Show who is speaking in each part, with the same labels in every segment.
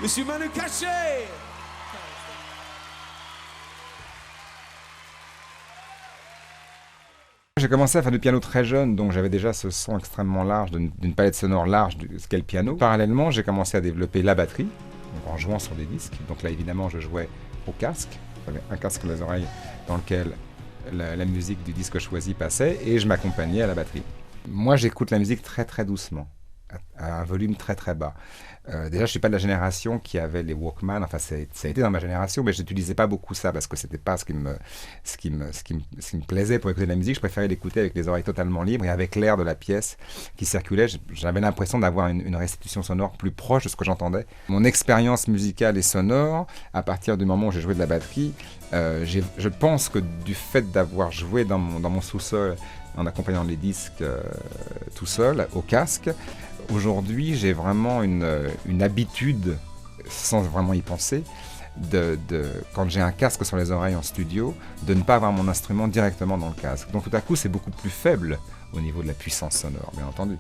Speaker 1: Monsieur Manu Katché.
Speaker 2: J'ai commencé à faire du piano très jeune, donc j'avais déjà ce son extrêmement large, d'une palette sonore large de ce qu'est le piano. Parallèlement, j'ai commencé à développer la batterie, donc en jouant sur des disques. Donc là, évidemment, je jouais au casque. J'avais un casque sur les oreilles dans lequel la musique du disque choisi passait, et je m'accompagnais à la batterie. Moi, j'écoute la musique très très doucement, à un volume très très bas. Déjà, je ne suis pas de la génération qui avait les Walkman, enfin ça a été dans ma génération, mais je n'utilisais pas beaucoup ça parce que ce n'était pas ce qui me plaisait pour écouter de la musique. Je préférais l'écouter avec les oreilles totalement libres et avec l'air de la pièce qui circulait. J'avais l'impression d'avoir une restitution sonore plus proche de ce que j'entendais. Mon expérience musicale et sonore, à partir du moment où j'ai joué de la batterie, je pense que du fait d'avoir joué dans mon sous-sol en accompagnant les disques tout seul, au casque, aujourd'hui, j'ai vraiment une habitude, sans vraiment y penser, quand j'ai un casque sur les oreilles en studio, de ne pas avoir mon instrument directement dans le casque. Donc tout à coup, c'est beaucoup plus faible au niveau de la puissance sonore, bien entendu.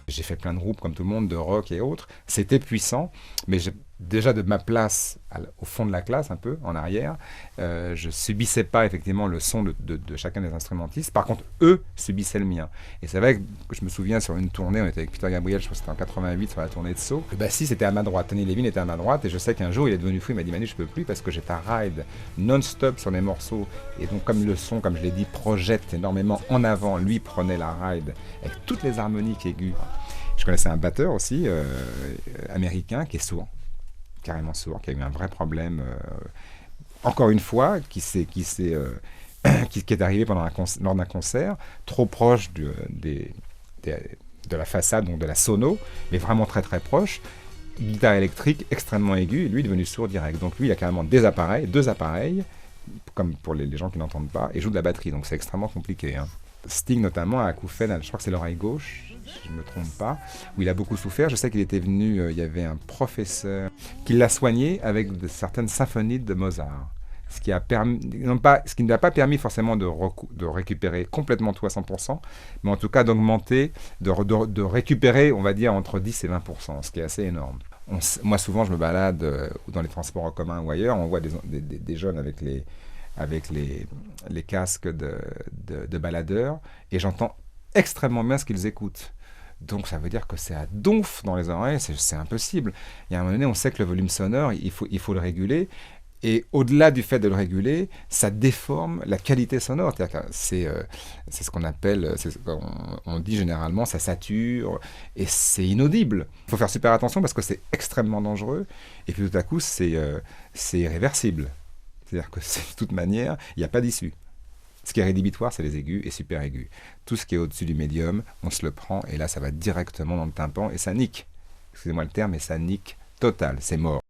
Speaker 2: J'ai fait plein de groupes, comme tout le monde, de rock et autres. C'était puissant, mais déjà de ma place au fond de la classe, un peu en arrière, je subissais pas effectivement le son de chacun des instrumentistes. Par contre, eux subissaient le mien. Et c'est vrai que je me souviens sur une tournée, on était avec Peter Gabriel, je crois que c'était en 88 sur la tournée de Sceaux. Le bassiste était à ma droite, Tony Levin était à ma droite, et je sais qu'un jour il est devenu fou, il m'a dit Manu, je peux plus parce que j'étais à ride non-stop sur les morceaux. Et donc comme le son, comme je l'ai dit, projette énormément en avant, lui prenait la ride avec toutes les harmoniques aiguës. Je connaissais un batteur aussi, américain, qui est sourd, carrément sourd, qui a eu un vrai problème, encore une fois, qui est arrivé lors d'un concert, trop proche de la façade, donc de la sono, mais vraiment très très proche, guitare électrique extrêmement aiguë, et lui est devenu sourd direct. Donc lui, il a carrément deux appareils, comme pour les gens qui n'entendent pas, et joue de la batterie, donc c'est extrêmement compliqué. Hein. Sting notamment a un coup fait, je crois que c'est l'oreille gauche, si je ne me trompe pas, où il a beaucoup souffert. Je sais qu'il était venu, il y avait un professeur qui l'a soigné avec certaines symphonies de Mozart. Ce qui ne lui a pas permis forcément de récupérer complètement tout à 100%, mais en tout cas d'augmenter, de récupérer, on va dire, entre 10 et 20%, ce qui est assez énorme. Moi, souvent, je me balade dans les transports en commun ou ailleurs, on voit des jeunes avec les casques de baladeurs, et j'entends extrêmement bien ce qu'ils écoutent. Donc ça veut dire que c'est à donf dans les oreilles, c'est impossible. Il y a un moment donné, on sait que le volume sonore, il faut le réguler, et au-delà du fait de le réguler, ça déforme la qualité sonore. C'est ce qu'on appelle, on dit généralement, ça sature, et c'est inaudible. Il faut faire super attention parce que c'est extrêmement dangereux, et puis tout à coup, c'est irréversible. C'est-à-dire que de toute manière, il n'y a pas d'issue. Ce qui est rédhibitoire, c'est les aigus et super aigus. Tout ce qui est au-dessus du médium, on se le prend, et là, ça va directement dans le tympan, et ça nique. Excusez-moi le terme, mais ça nique total, c'est mort.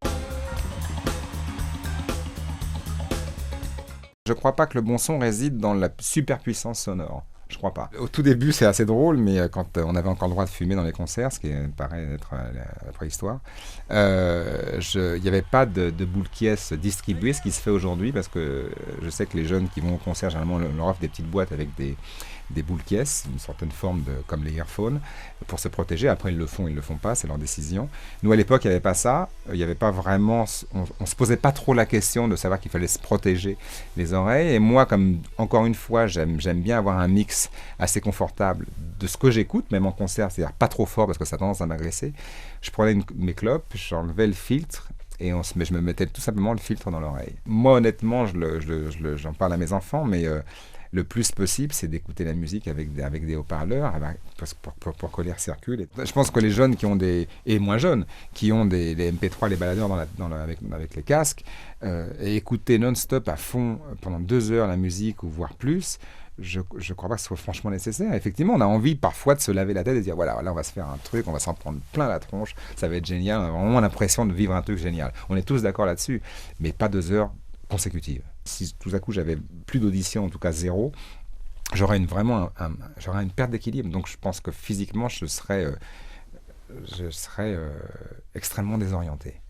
Speaker 2: Je ne crois pas que le bon son réside dans la superpuissance sonore. Je crois pas. Au tout début, c'est assez drôle, mais quand on avait encore le droit de fumer dans les concerts, ce qui paraît être la préhistoire, il n'y avait pas de boules qui distribuées, ce qui se fait aujourd'hui, parce que je sais que les jeunes qui vont au concert, généralement, leur offrent des petites boîtes avec des boules qui une certaine forme comme les earphones, pour se protéger. Après, ils le font pas, c'est leur décision. Nous, à l'époque, il n'y avait pas ça. Il n'y avait pas vraiment... On se posait pas trop la question de savoir qu'il fallait se protéger les oreilles. Et moi, comme, encore une fois, j'aime bien avoir un mix assez confortable de ce que j'écoute, même en concert, c'est-à-dire pas trop fort parce que ça a tendance à m'agresser. Je prenais mes clopes, j'enlevais le filtre, et je me mettais tout simplement le filtre dans l'oreille. Moi, honnêtement, j'en parle à mes enfants, mais... le plus possible, c'est d'écouter la musique avec des haut-parleurs pour que l'air circule. Je pense que les jeunes et moins jeunes, qui ont les MP3, les baladeurs avec les casques, et écouter non-stop à fond pendant 2 heures la musique, ou voire plus, je ne crois pas que ce soit franchement nécessaire. Effectivement, on a envie parfois de se laver la tête et de dire voilà, là on va se faire un truc, on va s'en prendre plein la tronche, ça va être génial, on a vraiment l'impression de vivre un truc génial. On est tous d'accord là-dessus, mais pas 2 heures consécutives. Si tout à coup j'avais plus d'audition, en tout cas zéro, j'aurais une perte d'équilibre. Donc je pense que physiquement je serais extrêmement désorienté.